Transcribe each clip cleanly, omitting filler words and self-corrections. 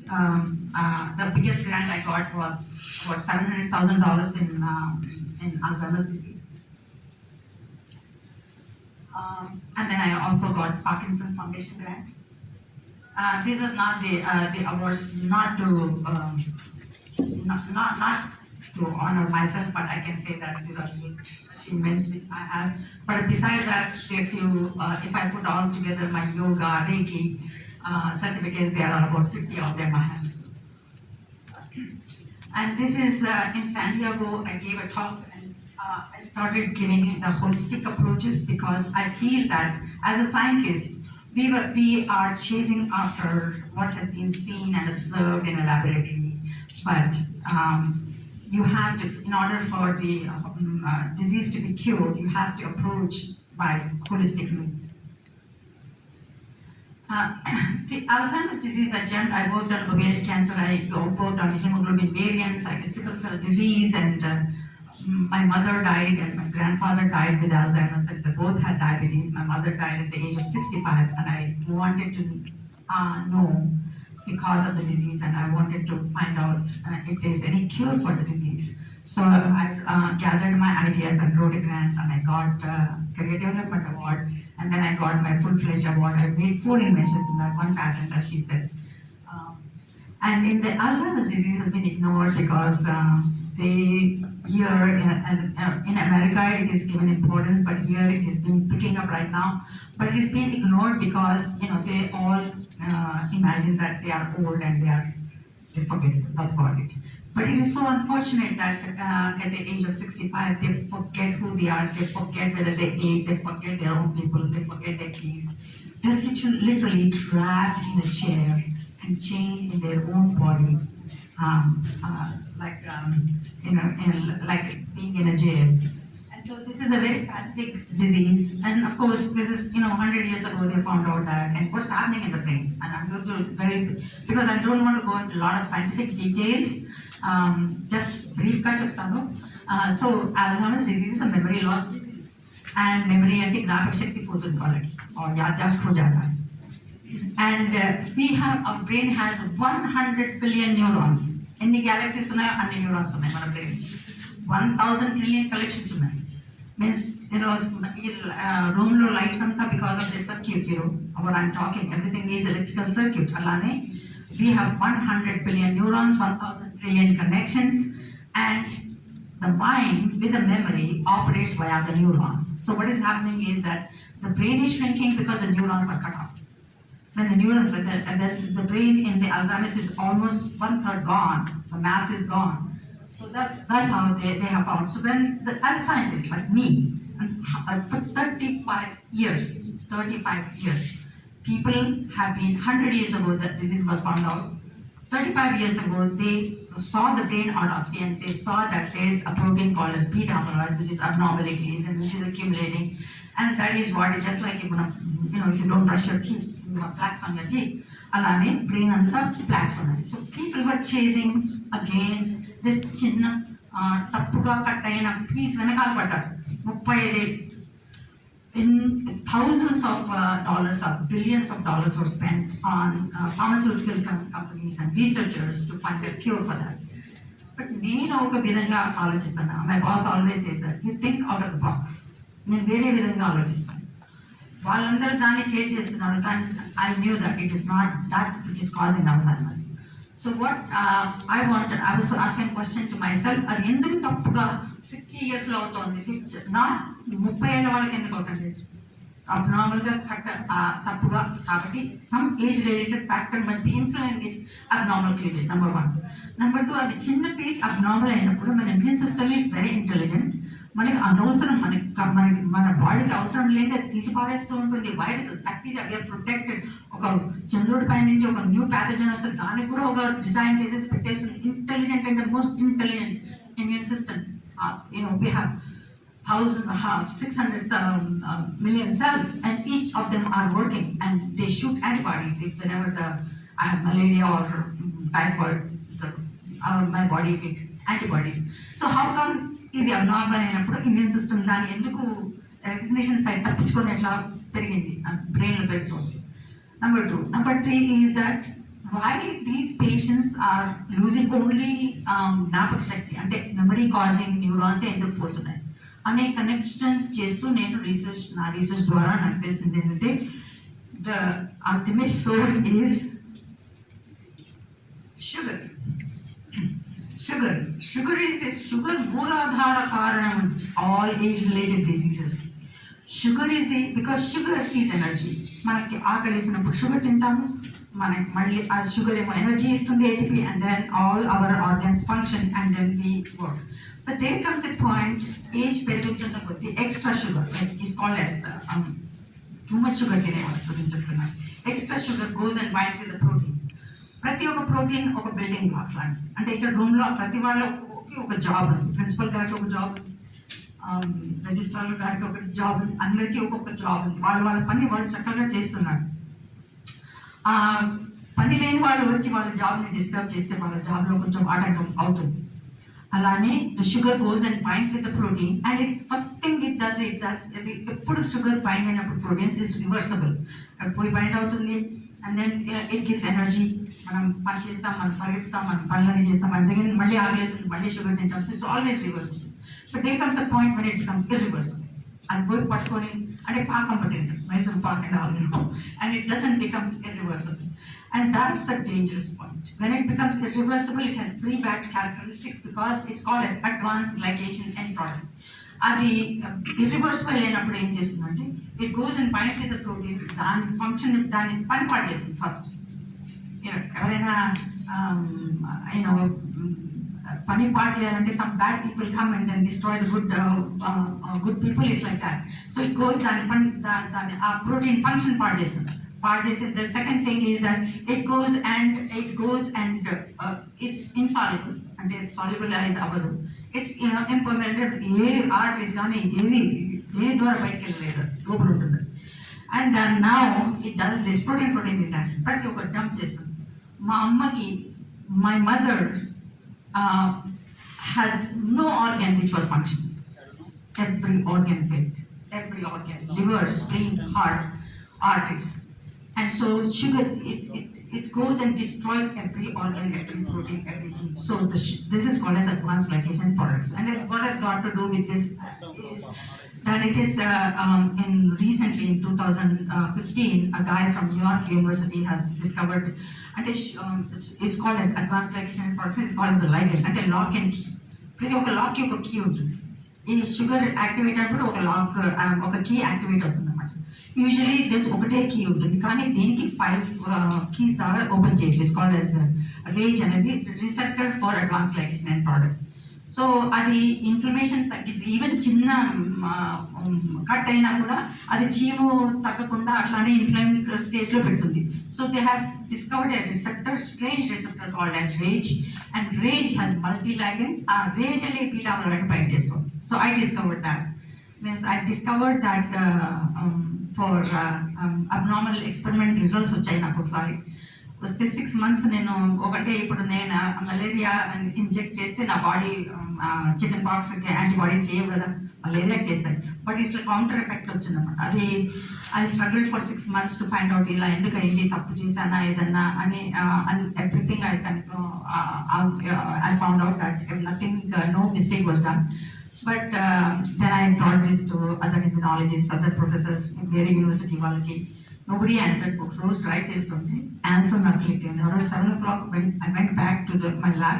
The biggest grant I got was about $700,000 in Alzheimer's disease. And then I also got Parkinson's Foundation grant. These are not the awards, not to honor myself, but I can say that these are the achievements which I have. But besides that, if I put all together my yoga, Reiki certificates, there are about 50 of them I have. And this is in San Diego. I gave a talk and I started giving the holistic approaches because I feel that as a scientist, we are chasing after what has been seen and observed in a laboratory, but you have to, in order for the disease to be cured, you have to approach by holistic means. The Alzheimer's disease agenda, I worked on ovarian cancer, I worked on hemoglobin variants, I sickle cell disease, and my mother died and my grandfather died with Alzheimer's, and they both had diabetes. My mother died at the age of 65, and I wanted to know the cause of the disease, and I wanted to find out if there's any cure for the disease. So I gathered my ideas and wrote a grant, and I got a Career Development Award, and then I got my full-fledged award. I made 4 inventions in that one patent, as she said. And in the Alzheimer's disease has been ignored because here in America it is given importance, but here it is been picking up right now. But it is being ignored because they all imagine that they are old and they forget. That's about it. But it is so unfortunate that at the age of 65 they forget who they are. They forget whether they ate. They forget their own people. They forget their keys. They're literally trapped in a chair and chained in their own body, like being in a jail. And so this is a very pathetic disease. And of course, this is 100 years ago they found out that, and what's happening in the brain. And I'm going to because I don't want to go into a lot of scientific details. Just brief ka cheptanu. So Alzheimer's disease is a memory loss disease, and memory ante gnapaka shakti potundi vallaki or yadasht ho jata hai. And our brain has 100 billion neurons. Any galaxies unnaya anni neurons unnai mana brain. 1000 trillion collections unnai. Means room lo lights anta because of the circuit, what I'm talking, everything is electrical circuit. Alane we have 100 billion neurons, 1000 trillion connections, and the mind with the memory operates via the neurons. So what is happening is that the brain is shrinking because the neurons are cut off. When the neurons, and then the brain in the Alzheimer's is almost 1/3 gone, the mass is gone. So that's how they have found. So when, as a scientist like me, for 35 years, people have been, 100 years ago that disease was found out. 35 years ago, they saw the brain autopsy and they saw that there is a protein called as beta amyloid, which is abnormally clean and which is accumulating. And that is what, just like if you don't brush your teeth, you have plaques on your teeth. Alane brain anta plaques on it. So people were chasing against this chinna tappuga kattaina piece venakal paddaru. 35 in thousands of dollars or billions of dollars were spent on pharmaceutical companies and researchers to find a cure for that. But నేను ఒక విధంగా ఆలోచిస్తాను. My boss always says that you think out of the box. నేను వేరే విధంగా ఆలోచిస్తాను. వాళ్ళందరూ దాన్ని చేంజ్ చేస్తున్నారు, కానీ I knew that it is not that which is causing Alzheimer's. So what I was asking a question to myself, అది ఎందుకు తప్పుగా 60 years లో అవుతోంది, not 30 ఏళ్ళ వాళ్ళకి ఎందుకు అవుతుంది అబ్నార్మల్గా తప్పుగా. కాబట్టి some age related factor must be influencing its abnormal cleavage, number 1. Number 2, అది చిన్న పీస్ అబ్నార్మల్ అయినప్పుడు మన immune system is very intelligent. మనకి అనవసరం, మన బాడీకి అవసరం లేని అది తీసి పారేస్తూ ఉంటుంది. Virus, bacteria, we are protected. ఒక చంద్రుడి పై నుంచి ఒక న్యూ ప్యాథోజన్ వస్తుంది, దానికి కూడా ఒక డిజైన్ చేసేసి పెట్టేస్తుంది. Intelligent and most intelligent immune system. We have 600 million cells, and each of them are working, and they shoot antibodies whenever I have malaria or typhoid. My body makes antibodies. So how come ఇది abnormal అయినప్పుడు immune system దాన్ని ఎందుకు recognition side తప్పించుకొని ఎట్లా పెరిగింది, బ్రెయిన్లో పెరుగుతుంది? Number 2. Number 3 is that why these patients are losing only జ్ఞాపక శక్తి అంటే మెమరీ కాజింగ్ న్యూరాన్స్ ఎందుకు పోతున్నాయి అనే కనెక్షన్ చేస్తూ నేను నా రీసెర్చ్ ద్వారా నాకు తెలిసింది ఏంటంటే the ultimate source is sugar. Sugar మూలాధార కారణం all age related diseases. Sugar is because sugar is energy. మనకి ఆకలి వేసినప్పుడు షుగర్ తింటాము, మనకి మళ్ళీ ఆ షుగర్ ఏమో ఎనర్జీ ఇస్తుంది ATP, and then all our organs function and then we work. But there comes a point, age పెరుగుతున్న కొద్దీ extra sugar like is called as too much sugar తినేవాళ్ళ గురించి చెప్తున్నాను. Extra sugar goes and binds with the protein. ప్రతి ఒక్క protein ఒక building black లాంటి. అంటే ఇక్కడ రూమ్లో ప్రతి వాళ్ళకి ఒక జాబ్ ఉంది. ప్రిన్సిపల్ గారికి ఒక జాబ్ ఉంది, రిజిస్ట్రార్ గారికి ఒక జాబ్ ఉంది, అందరికీ ఒక్కొక్క జాబ్ ఉంది. వాళ్ళ పని వాళ్ళు చక్కగా చేస్తున్నారు. పని లేని వాళ్ళు వచ్చి వాళ్ళ జాబ్ని డిస్టర్బ్ చేస్తే వాళ్ళ జాబ్లో కొంచెం ఆటంకం అవుతుంది. అలానే the sugar goes and binds with the protein and it first thing it does it అది ఎప్పుడు షుగర్ బైండ్ అయినప్పుడు ప్రోటీన్స్ ఇస్ రివర్సబుల్. అది పోయి బైండ్ అవుతుంది and then it gives energy. మనం పని చేస్తాం, మనం పరిగెత్తుతాం, మనం పనులన్నీ చేస్తాం, అందుకని మళ్ళీ ఆకలేస్తుంది, మళ్ళీ షుగర్ తింటాం. It's always reversible. But there comes a point when it becomes irreversible. అది పోయి పట్టుకొని అంటే పాకం పట్టింది Mysore pak and all and it doesn't become irreversible. And that's a dangerous point. When it becomes irreversible, it has three bad characteristics because it's called as advanced glycation end products. అది irreversible అయినప్పుడు ఏం చేస్తుందంటే it goes and binds with the protein, దాని function దాని పని పాటు చేస్తుంది first. ఎవరైనా పని పాటు చేయాలంటే some bad people come and then destroy the good people. It's like that. So it goes దాని ఆ ప్రోటీన్ ఫంక్షన్ పాటు చేస్తుంది. The second thing is that it goes and it's insoluble and it's solubilized avadu. It's impermeable. Arteries gaani ఏ ద్వారా బయటకు వెళ్ళలేదు, లోపల ఉంటుంది. And now it does this protein interaction. ప్రతి ఒక్క డంప్ చేస్తుంది. మా అమ్మకి my mother had no organ which was functioning. Every organ failed. Every organ, liver, spleen, heart, arteries. And so sugar, it goes and destroys every organ, every protein, every gene. So this is called as advanced glycation products. And then what has got to do with this is that it is recently in 2015, a guy from New York University has discovered, and it's called as advanced glycation products. It's called as a ligand, and a lock and key. ప్రతి ఒక్క లాక్కి ఒక key ఉంటుంది. ఈ sugar activate అయినప్పుడు ఒక lock ఒక key activate అవుతుంది అన్నమాట. యూజువలీ దిస్ ఒకటే కీ ఉంటుంది, కానీ దీనికి 5 కీస్ ద్వారా ఓపెన్ చేయొచ్చు. ఇట్స్ కాల్డ్ యాజ్ రేజ్ అనేది receptor for advance glycation and products. So అది ఇన్ఫ్లమేషన్ తగ్గించి ఈవెన్ చిన్న కట్ అయినా కూడా అది చీము తగ్గకుండా అట్లానే ఇన్ఫ్లమ్ స్టేజ్లో పెడుతుంది. So they have discovered a receptor, strange receptor called as rage, and rage has multi ligand. ఆ రేజ్ అనే బీటా అమైలాయిడ్ బైండ్ చేస్తుంది. So I discovered that. Means I discovered that for abnormal experiment results వచ్చాయి నాకు. ఒకసారి వస్తే 6 months నేను ఒకటే, ఇప్పుడు నేను మలేరియా ఇంజెక్ట్ చేస్తే నా బాడీ చికెన్ పాక్స్ యాంటీబాడీ చేయవు కదా, మలేరియా చేస్తాయి. బట్ ఇట్స్ కౌంటర్ ఎఫెక్ట్ వచ్చిందన్నమాట. అది I struggled for 6 months to find out ఇలా ఎందుకు అయింది, తప్పు చేశానా ఏదన్నా అని. Everything I found out that nothing, no mistake was done. But then I brought this to other immunologists, other professors in various university వాళ్ళకి. Nobody answered. Books rose try చేస్తుంటే answer నాకు క్లిక్ అయింది. Around 7 o'clock when I went back to my lab,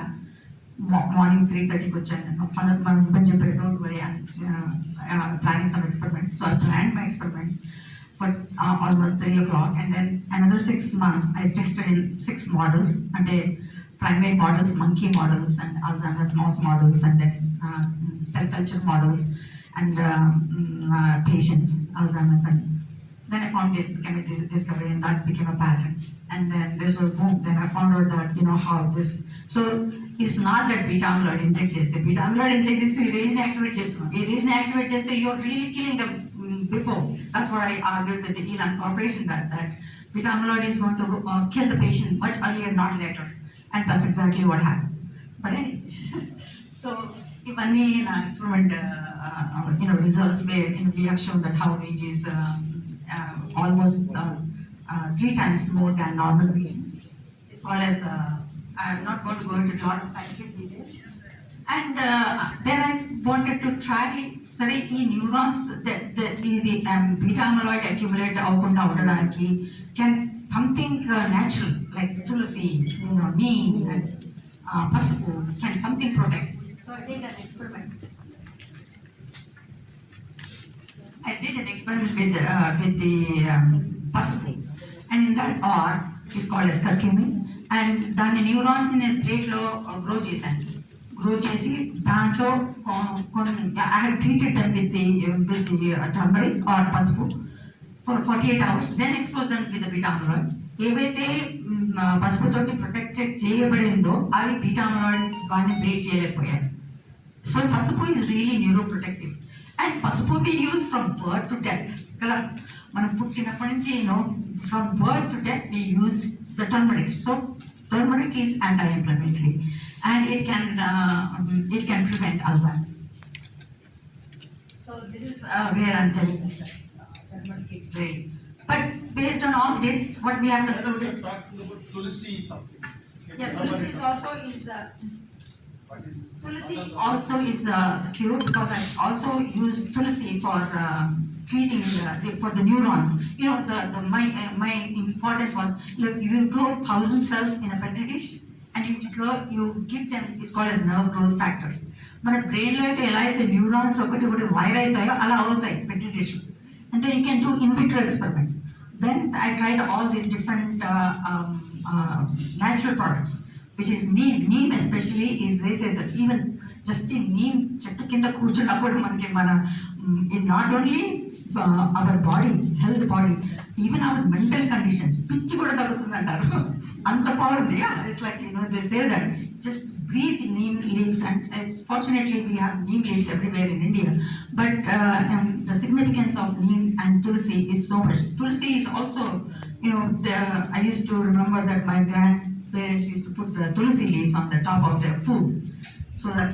morning 3:30కి వచ్చాను. My husband చెప్పాడు, don't worry, I'm planning some experiments. So I planned my experiments for almost 3 o'clock, and then another 6 months I tested in 6 models, అంటే primate models, monkey models, and Alzheimer's mouse models, and then cell culture models, and patients, Alzheimer's, and then I found this became a discovery, and that became a pattern. And then this was boom. Then I found out that how this. So it's not that beta amyloid inject cheste. Beta amyloid inject cheste rage ni activate chestunna. Ee rage ni activate cheste you're really killing them before. That's what I argued with the Elan Corporation, that beta amyloid is going to kill the patient much earlier, not later. And that's exactly what happened. But anyway, so ఇవన్నీ నా experiment results where we have shown that how rage is almost 3 times more than normal patients. It's is called as, I'm not going to go into a lot of scientific details. And then I wanted to try study neurons that the beta amyloid accumulate avukunda undadaniki can something natural like tulsi, neem, and pasupu can something protect. So I did an experiment. With the pasupu, and in that ore is called as curcumin, and దాని neurons in a plate లో grow చేసి దాంట్లో I had treated them with the turmeric or pasupu for 48 hours, then exposed them with the beta amyloid. ఏవైతే పసుపు తోటి protected చేయబడిందో అవి beta amyloid వాడిని బ్రేక్ చేయలేకపోయాయి. సో పసుపు is really neuroprotective. And pasupu we use from birth to death. Kada మనం పుట్టినప్పటి నుంచి from birth to death we use the turmeric. So turmeric is anti-inflammatory and it can prevent Alzheimer's. So this is where I'm telling you that turmeric is very. But based on all this, what we have to do. We are talking about tulsi something. Yeah, tulsi also is cure because I also use tulsi for treating for the neurons. My importance was, look, you grow 1,000 cells in a petri dish and you give them, it's called as nerve growth factor. మన brain లో అయితే ఎలా అయితే neurons ఒకటి wire అవుతాయో అలా అవుతాయి petri dish. And then you can do in vitro experiments. Then I tried all these different natural products, which is neem. Neem especially is, they say that even just in neem చెట్టు కింద కూర్చున్నప్పుడు మనకి it not only our body, health body, even our mental conditions, పిచ్చి కూడా తగ్గుతుంది అంటారు. అంత power ఉంది. It's like, they say that just breathe neem leaves, and it's fortunately we have neem leaves everywhere in India. But the significance of neem and tulsi is so much. Tulsi is also, I used to remember that my grandparents used to put the tulsi leaves on the top of their food, so that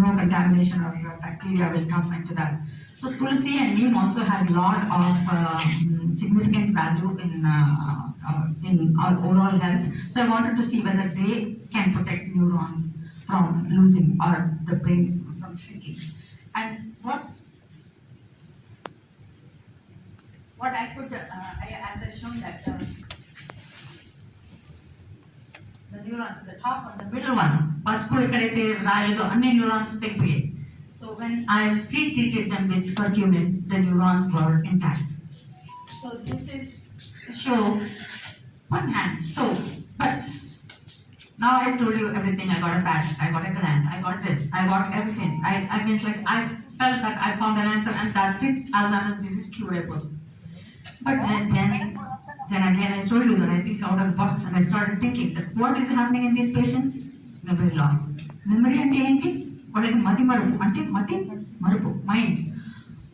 no contamination or your bacteria will come into that. So tulsi and neem also has a lot of significant value in our overall health. So I wanted to see whether they can protect neurons from losing or the brain from shrinking. And what I could, as I shown that the neurons, the top and the middle one, pasupu ekkadaithe raaledo anni neurons tegpoyayi. So when I treated them with curcumin, the neurons were intact. So this is to show one hand. So, but now I told you everything. I got a patch, I got a gland, I got this, I got everything. I mean, like I felt that I found an answer and that's it. Alzheimer's disease curable. But then again I told you that I think out of the box and I started thinking that what is happening in these patients? Memory loss. Memory ante enti? వాళ్ళకి మతి మరుపు అంటే మతి మరుపు mind.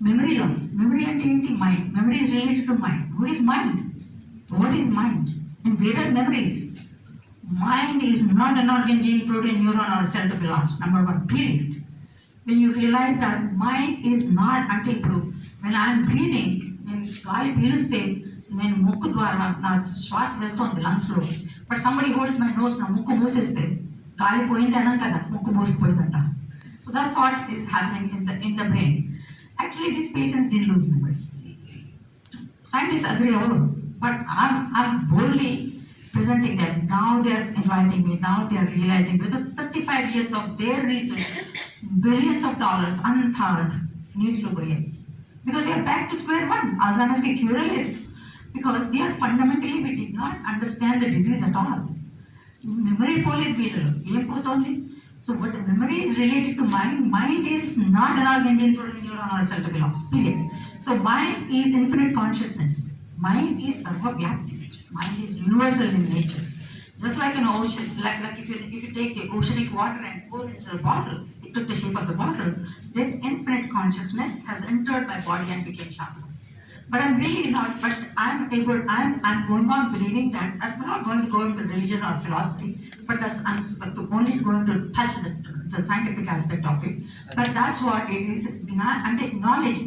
Memory loss. Memory అంటే ఏంటి? Mind. Memory is related to mind. What is mind? What is mind? And where are memories? Mind is not an organ, gene, protein, neuron or cell to be lost. Number one, period. When you realize that mind is not, అంటే ఇప్పుడు when I am breathing, నేను గాలి పీలుస్తే నేను ముక్కు ద్వారా నా శ్వాస వెళ్తుంది లంగ్స్లో. But somebody holds my nose, నా ముక్కు మూసేస్తే గాలి పోయింది అనం కదా, ముక్కు మూసుకుపోయిందంట. So that's what is happening in the brain. Actually, these patients didn't lose memory. Scientists agree all, but I'm boldly presenting them. Now they are inviting me. Now they are realizing, because 35 years of their research, billions of dollars, unthought, needs to go in. Because they are back to square one. Alzheimer's ke cure లేదు. Because they are fundamentally, we did not understand the disease at all. Memory పోలేదు వీళ్ళలో. ఏం పోతుంది? So what memory is related to mind. Mind is not an organ, gene, protein, neuron or cell to be lost. Period. So mind is infinite consciousness. Mind is sarvapyapti. Mind is universal in nature. Just like an ocean, like if you take the oceanic water and pour it into a bottle, it took the shape of the bottle. Then infinite consciousness has entered my body and became Shyamla. But I'm really not. But I'm going on believing that I'm not going to go into religion or philosophy. But I'm only going to touch the scientific aspect of it. But that's what it is. And knowledge,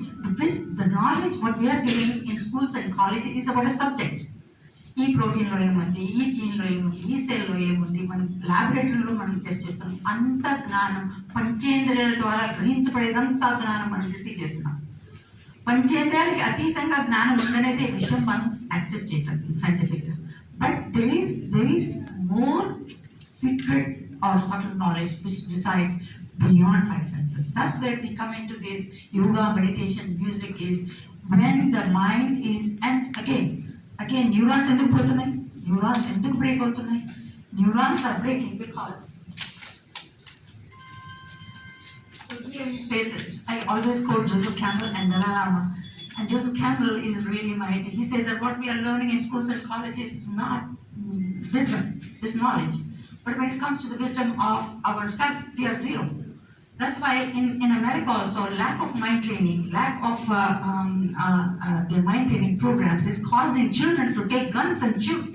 the knowledge what we are getting in schools and colleges is about a subject. ఈ ప్రోటీన్లో ఏముంది, ఈ జీన్లో ఏముంది, ఈ సెల్లో ఏముంది, మనం ల్యాబొరేటరీలో మనం test చేస్తున్నాం. అంత జ్ఞానం పంచేంద్రియాల ద్వారా గ్రహించబడేదంతా జ్ఞానం మనం రిసీవ్ చేస్తున్నాం. పంచేంద్రియాలకి అతీతంగా జ్ఞానం ఉందనేది విషయం మనం యాక్సెప్ట్ చేయటం సైంటిఫిక్గా. But there is more secret or subtle knowledge which resides beyond five senses. That's where we come into this yoga, meditation, music is when the mind is, and again neurons enduku potunnai, neurons enduku break avutunnai, neurons are breaking because, so here he says, I always quote Joseph Campbell and Dalai Lama, and Joseph Campbell is really he says that what we are learning in schools and colleges is not wisdom, is knowledge. But when it comes to the wisdom of ourself, we are zero. That's why in America also, lack of mind training, lack of their mind training programs is causing children to take guns and shoot.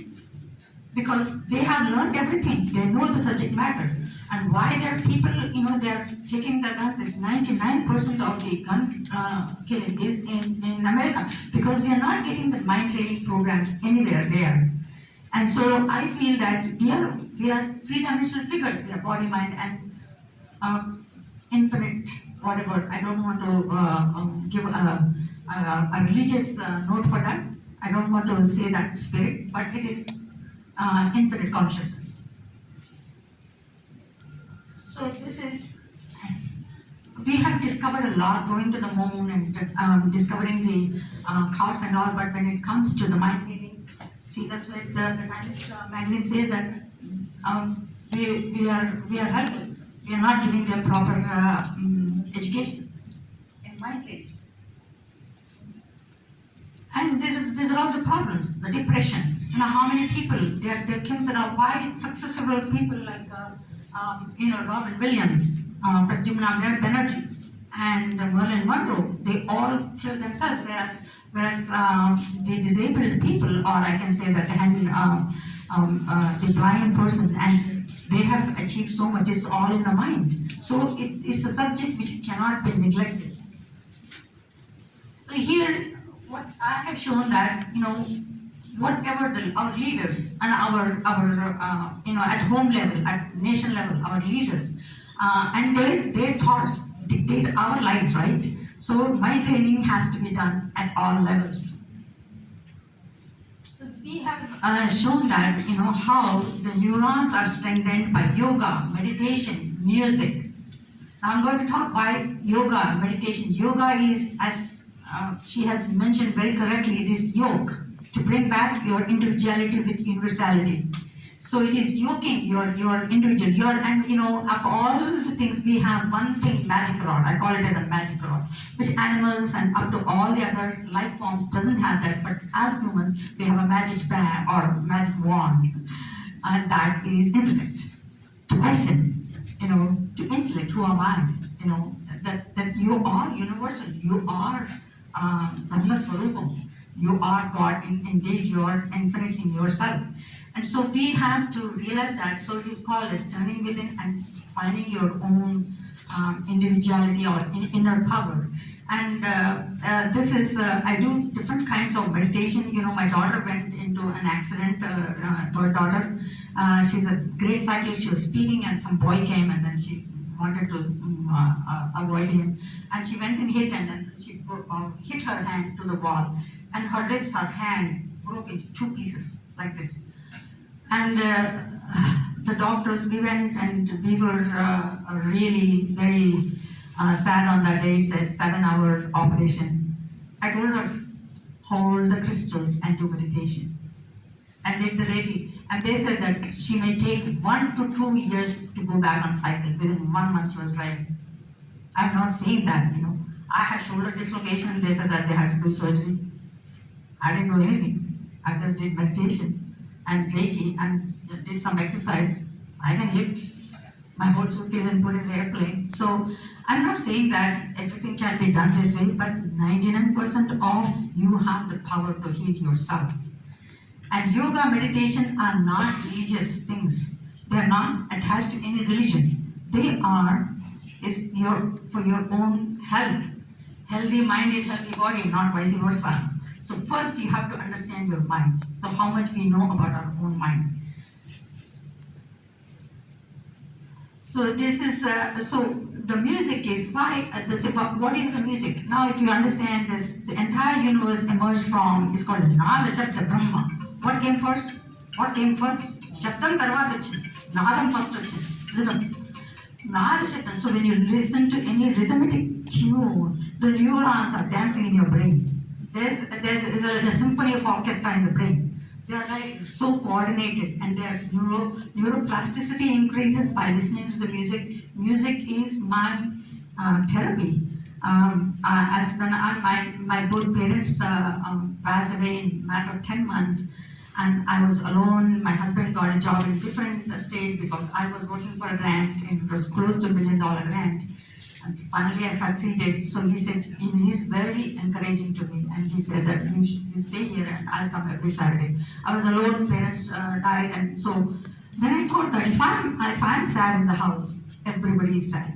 Because they have learned everything, they know the subject matter. And why there are people, they are taking the guns, is 99% of the gun killing is in America. Because we are not getting the mind training programs anywhere there. And so I feel that we are three-dimensional figures. We are body, mind, and infinite, whatever. I don't want to give a religious note for that. I don't want to say that spirit, but it is infinite consciousness. So this is, we have discovered a lot going to the moon and discovering the clouds and all, but when it comes to the mind training, see, that's what the Times magazine says, that we are helpless. We are not giving them proper education in mind training. And these are all the problems. The depression. How many people there comes around? Why successful people like Robin Williams, Pradyumna Banerjee, and Marilyn Monroe, they all kill themselves, whereas the disabled people, or I can say that the blind person, and they have achieved so much. It's all in the mind. So it's a subject which cannot be neglected. So here, what I have shown that whatever our leaders and our at home level, at nation level, our leaders and their thoughts dictate our lives, right? So mind training has to be done at all levels. So we have shown that how the neurons are strengthened by yoga, meditation, music. Now I'm going to talk why yoga, meditation. Yoga is, as she has mentioned very correctly, this yoke to bring back your individuality with universality. So it is yoking your individual, and of all the things we have one thing, magic rod. I call it as a magic rod, which animals and up to all the other life forms doesn't have that. But as humans, we have a magic band or magic wand, and that is intellect. To question, to intellect, who am I? That you are universal. You are Brahma Swarupam. You are God, indeed you are infinite in yourself. And so we have to realize that. So it is called as turning within and finding your own individuality or inner power. And this is, I do different kinds of meditation. My daughter went into an accident, third daughter. She's a great cyclist. She was speeding and some boy came and then she wanted to avoid him. And she went and hit, and then she hit her hand to the wall. And her hand broke into two pieces like this. And the doctors, we went and we were really very sad on that day. It's a 7-hour operation. I told her, hold the crystals and do meditation. And literally, and they said that she may take 1 to 2 years to go back on cycle. Within 1 month she was driving. I'm not saying that, I had shoulder dislocation. They said that they had to do surgery. I didn't know anything. I just did meditation and Reiki and did some exercise. I can lift my whole suitcase and put in the airplane. So I'm not saying that everything can be done this way, but 99% of you have the power to heal yourself. And yoga, meditation are not religious things. They are not attached to any religion. They are for your own health. Healthy mind is healthy body, not vice versa. So first you have to understand your mind. So how much we know about our own mind. So this is, so the music is why, what is the music? Now if you understand this, the entire universe emerged from, it's called Nada Shabda Brahma. What came first? What came first? Shabdam Tarvat Vachindi. Nadam first Vachindi. Rhythm. Nada Shabdam. So when you listen to any rhythmic tune, the neurons are dancing in your brain. There's a symphony of orchestra in the brain. They are like so coordinated, and their neuroplasticity increases by listening to the music. Music is my therapy. As when my both parents passed away in a matter of 10 months, and I was alone. My husband got a job in different state because I was working for a grant, and it was close to $1 million grant. And finally I succeeded. So he said, he's very encouraging to me, and he said that you stay here and I'll come every Saturday. I was alone, parents died, and so then I thought that if I'm sad in the house, everybody is sad.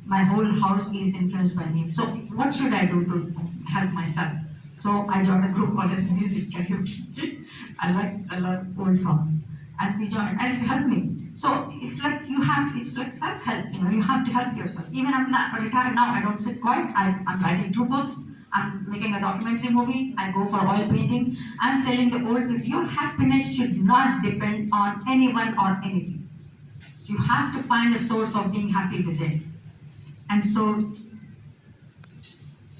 My whole house is influenced by me. So what should I do to help myself? So I joined a group called as Music Karaoke. I love old songs, and we joined, and it helped me. So it's like it's like self-help, you have to help yourself. Even I'm not retired now, I don't sit quiet. I'm writing 2 books, I'm making a documentary movie, I go for oil painting. I'm telling the old people, your happiness should not depend on anyone or anything. You have to find a source of being happy within. And so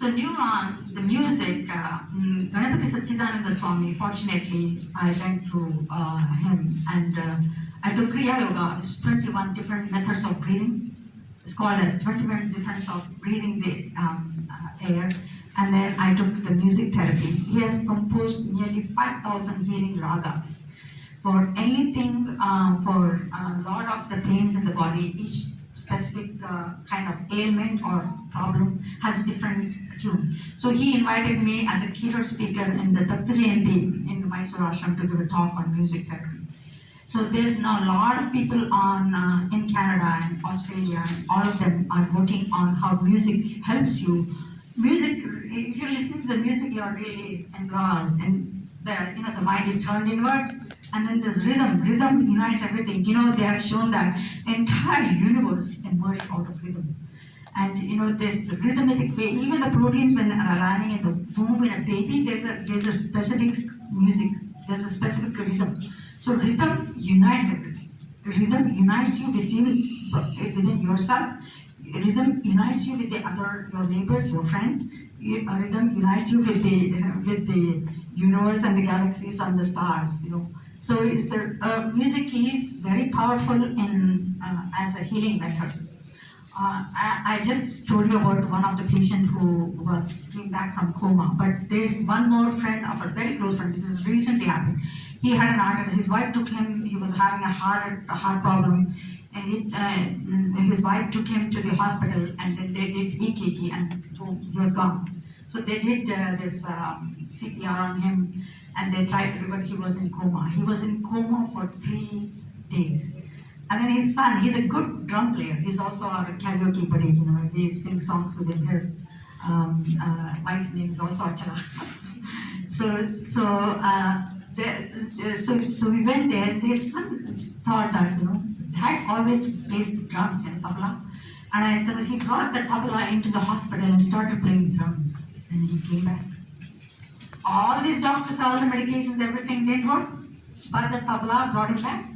neurons, the music, Ganapati Sachidananda Swami, fortunately, I went through him, and I took Kriya Yoga. It's 21 different methods of breathing. It's called as 21 different of breathing the air. And then I took the music therapy. He has composed nearly 5,000 healing ragas. For anything, for a lot of the pains in the body, each specific kind of ailment or problem has a different tune. So he invited me as a keynote speaker in the Datta Jayanti in the Mysore Ashram to give a talk on music therapy. So there's now a lot of people on in Canada and Australia, and all of them are working on how music helps you. Music, if you're listening to the music, you're really engrossed, and the mind is turned inward. And then there's rhythm. Rhythm unites everything. They have shown that the entire universe emerged out of rhythm. And this rhythmic way, even the proteins when are aligning in the womb in a baby, there's a specific music, there's a specific rhythm. So rhythm unites everything. Rhythm unites you within yourself. Rhythm unites you with your neighbors, your friends. Rhythm unites you with the universe and the galaxies and the stars. So music is very powerful in as a healing method. I just told you about one of the patients who came back from coma, but there's one more friend of a very close friend. This has recently happened. He had an heart attack. His wife took him. He was having a heart problem, and his wife took him to the hospital, and then they did EKG, and boom, he was gone. So they did this CPR on him, and they tried to, but he was in coma. He was in coma for 3 days. And then his son, he's a good drum player. He's also our karaoke buddy. We sing songs with him. His wife's name is also Achana. So we went there. His son thought that Dad always plays drums and tabla, and he brought the tabla into the hospital and started playing drums. And he came back. All these doctors, all the medications, everything didn't work, but the tabla brought him back.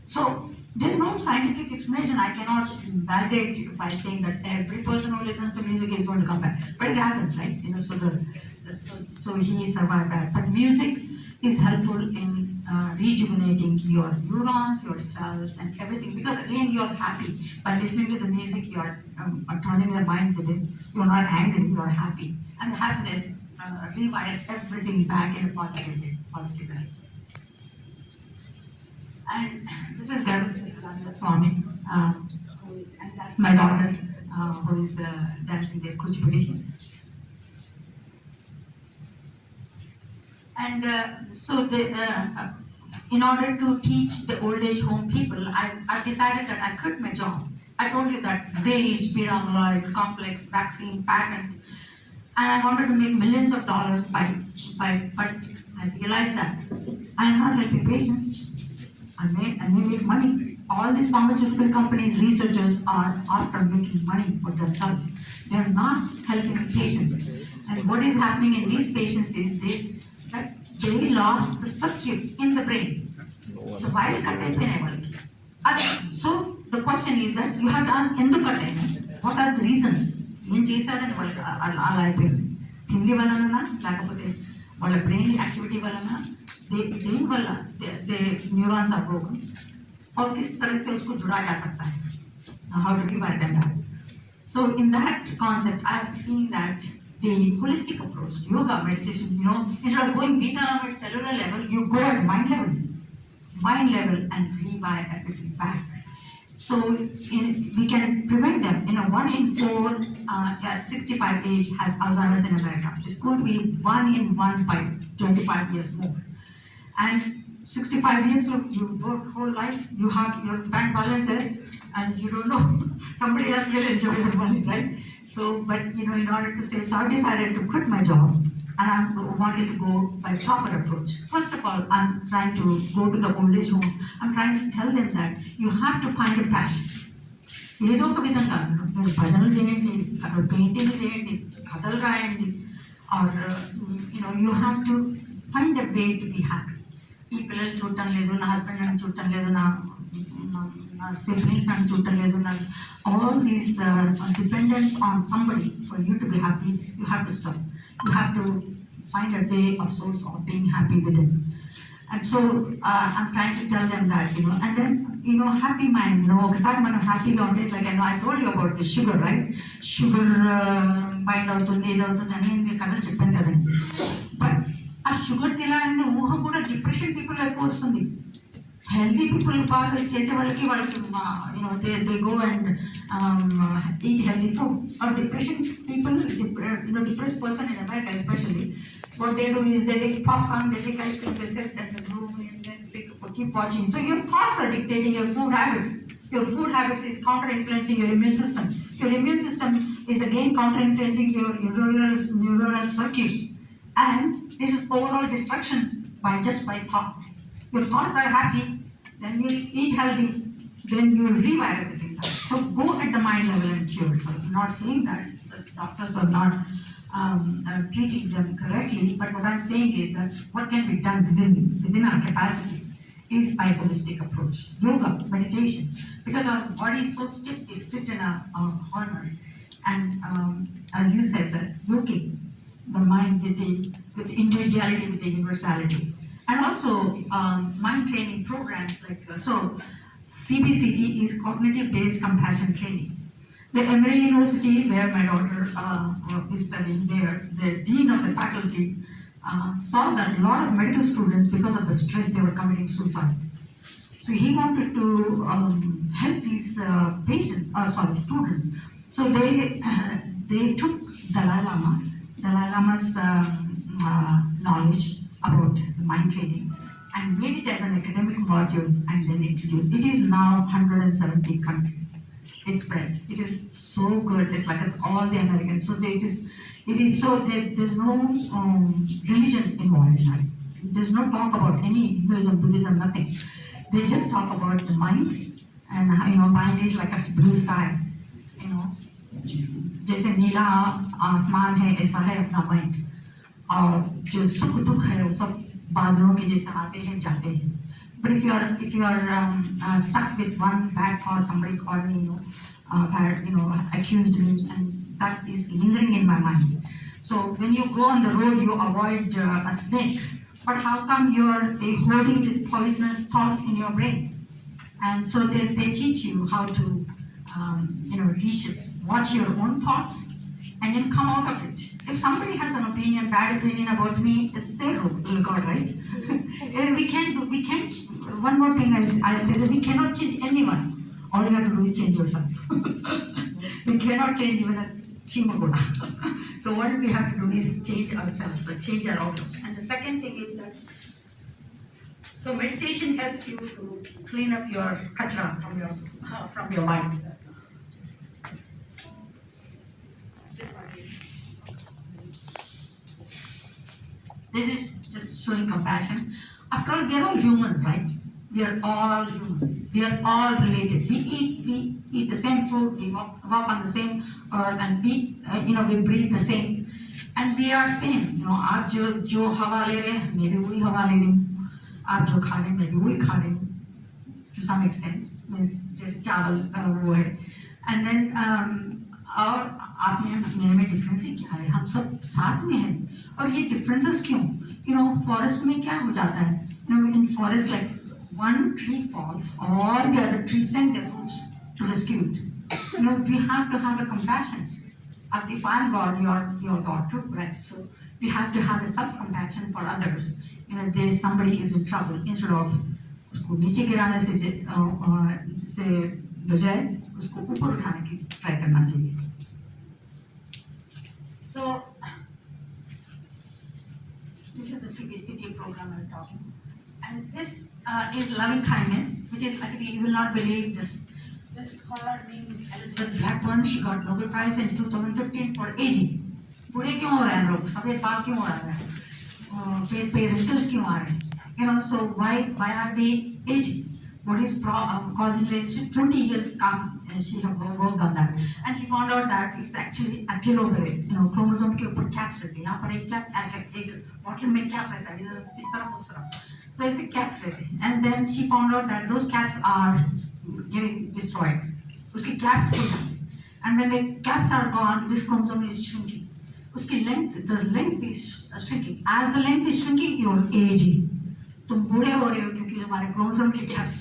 So there's no scientific explanation. I cannot validate it by saying that every person who listens to music is going to come back. But it happens, right? So he survived that. But music is helpful in rejuvenating your neurons, your cells, and everything. Because again, you're happy. By listening to the music, you're turning the mind within. You're not angry, you're happy. And happiness rewires everything back in a positive way. And this is Ganapati Swami, and that's my daughter, who is dancing there, Kuchipudi. And in order to teach the old age home people, I decided that I quit my job. I told you that rage, amyloid, complex, vaccine, patent, And I wanted to make millions of dollars but I realized that I am not helping patients. I may make money. All these pharmaceutical companies, researchers are after making money for themselves. They are not helping patients. And what is happening in these patients is this, that they lost the circuit in the brain. So why so the question is that you have to ask what are the reasons? ఏం చేశారని వాళ్ళకి అలా అయిపోయింది. తిండి వలన లేకపోతే వాళ్ళ brain activity వలన దేని వల్ల न्यूरॉन्स आर ब्रोकन और किस तरह से उसको जुड़ा जा सकता है, how to revive them back. So in that concept I have seen that the holistic approach, yoga, meditation, instead of going beta at cellular level, you go at mind level and revive everything back. So we can prevent them. 1 in 4 at 65 age has Alzheimer's in America. It's going to be 1 in 1 by 25 years more. And 65 years, you work whole life, you have your bank balance there, and you don't know, somebody else will enjoy your money, right? So, but in order to save, so I decided to quit my job, and I wanted to go by proper approach. First of all, I'm trying to go to the old age homes. I'm trying to tell them that you have to find a passion. ఏదో ఒక విధంగా మీరు భజనలు చేయండి, painting చేయండి, కథలు రాయండి, or you have to find a way to be happy. ఈ పిల్లలు చూడటం లేదు, నా హస్బెండ్ నన్ను చూడటం లేదు, నా సిబ్లింగ్స్ నన్ను చూడటం లేదు, all these dependence on somebody for you to be happy, you have to stop. You have to find a way of source of being happy within. And so I'm trying to tell them that, and then, happy mind, ఒకసారి మనం హ్యాపీగా ఉంటే, like I told you about the sugar, right? Sugar bind అవుతుంది, ఇది అవుతుంది అని నేను కథలు చెప్పాను కదండి. బట్ ఆ షుగర్ తినాలనే ఊహ కూడా డిప్రెషన్ పీపుల్ ఎక్కువ వస్తుంది. హెల్తీ పీపుల్ బాగా చేసే వాళ్ళకి they go and eat healthy food. Are depression people, depressed person in America especially, what they do is they take popcorn, they take ice cream, they sit at the room and then they keep watching. So your thoughts are dictating your food habits. Your food habits is counter-influencing your immune system. Your immune system is again counter-influencing your neuronal circuits. And this is overall destruction by thought. Your thoughts are happy, then you will eat healthy, then you will rewire everything. So go at the mind level and cure. So I'm not saying that the doctors are not treating them correctly, but what I'm saying is that what can be done within our capacity is by holistic approach, yoga, meditation, because our body is so stiff, we sit in a corner, and as you said, that yoking the mind with the individuality, with the universality, and also mind training programs like so CBCT is cognitive based compassion training. The Emory University, where my daughter is studying there, the dean of the faculty saw that a lot of medical students, because of the stress, they were committing suicide. So he wanted to help these students. So they took Dalai Lama's knowledge about the mind training and made it as an academic module and then introduced. It is now 170 countries. It's spread. It is so good. It's like all the Americans. So it is so that there's no religion involved in it. There's no talk about any Hinduism, Buddhism, nothing. They just talk about the mind, and mind is like a blue sky. जैसे नीला आसमान है, ऐसा है अपना mind, और जो सुख दुख है वो सब बादलों के जैसे आते हैं जाते हैं. But if you are stuck with one bad thought, somebody called me, accused me, and that is lingering in my mind. So when you go on the road, you avoid a snake. But how come you are holding these poisonous thoughts in your brain? And so they teach you how to, watch your own thoughts and then come out of it. If somebody has an opinion, bad opinion about me, it's their God, right? we can't. One more thing I say that we cannot change anyone. All you have to do is change yourself. We cannot change even a chimagoda. So what we have to do is change ourselves, so change our outlook. And the second thing is that, so meditation helps you to clean up your kachra from your mind. This is just showing compassion. After all, we are all humans, right? We are all human. We are all related. We eat the same food. We walk on the same earth, and we breathe the same. And we are same. आप जो हवा ले रहे हैं, मैं भी वही हवा ले रही हूँ. आप जो खा रहे हैं, मैं भी वही खा रही हूँ. To some extent, means जैसे चावल वो है. And then और आप मेरे में डिफरेंस ही क्या है? हम सब साथ में हैं. और ये differences क्यों? Forest में क्या हो जाता है? In forest, like one tree falls, all the other trees send their roots to rescue it. We have to have a compassion. If I'm God, you're God too, right? So we have to have a self-compassion for others. If somebody is in trouble, instead of उसको नीचे गिराने से बजाय उसको ऊपर उठाने की try करना चाहिए. So this is the city program I'm talking, and this is loving kindness, which is actually, you will not believe this. This scholar name is Elizabeth Blackburn. She got Nobel Prize in 2015 for aging. बूढ़े क्यों हो रहे हैं लोग? सफेद बाल क्यों हो रहा है? Face पे wrinkles क्यों आ रहे हैं? So why are they aging? What is causing it? 20 years she have worked on that, and she found out that it's actually a telomerase. Chromosome के ऊपर caps रहते हैं. यहाँ पर एक cap, एक bottle में cap रहता है. इस तरफ उस तरफ. So ऐसे caps रहते हैं. And then she found out that those caps are getting destroyed. उसकी caps खुल जाती हैं. And when the caps are gone, this chromosome is shrinking. उसकी the length is shrinking. As the length is shrinking, you're aging. तुम बूढ़े हो रहे हो क्योंकि तुम्हारे क्रोमोसोम के कैप्स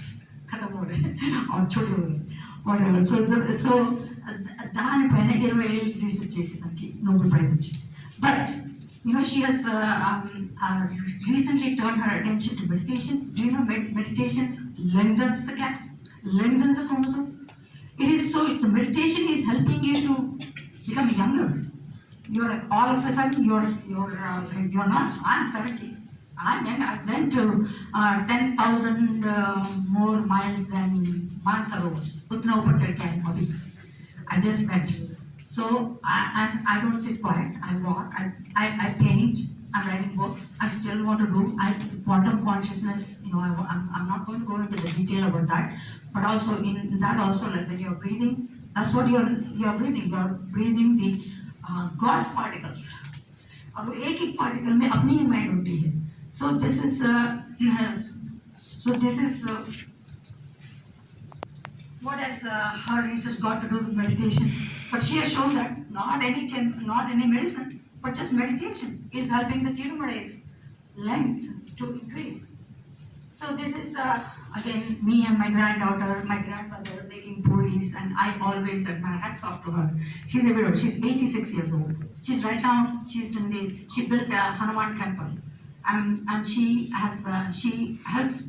खत्म हो रहे हैं और छोटे हो रहे हैं. Whatever. So దాని పైన 20 ఏళ్ళు రీసెర్చ్ చేసేదానికి నోబెల్ ప్రైజ్ వచ్చింది. But she has recently turned her attention to meditation. Do you know meditation lengthens the gaps, lengthens the chromosome? It is so. The meditation is helping you to become younger. You're all of a sudden you're not. I'm 70. I went to 10,000 more miles than Mansarovar. उतना ऊपर चढ़ के आई अभी. I just went. So I don't sit quiet. I walk. I paint. I'm writing books. I still want to do. Quantum consciousness. I'm not going to go into the detail about that. But also in that also, like when you're breathing, that's what you're breathing. You're breathing the God's particles. अब वो एक particle में अपनी ही mind होती है. So this is what has her research got to do with meditation? But she has shown that not any medicine, but just meditation is helping the telomerase length to increase. So this is again me and my granddaughter, my grandmother making puris, and I always set my hats off to her. She's a widow. She's 86 years old. She built a Hanuman temple. And she helps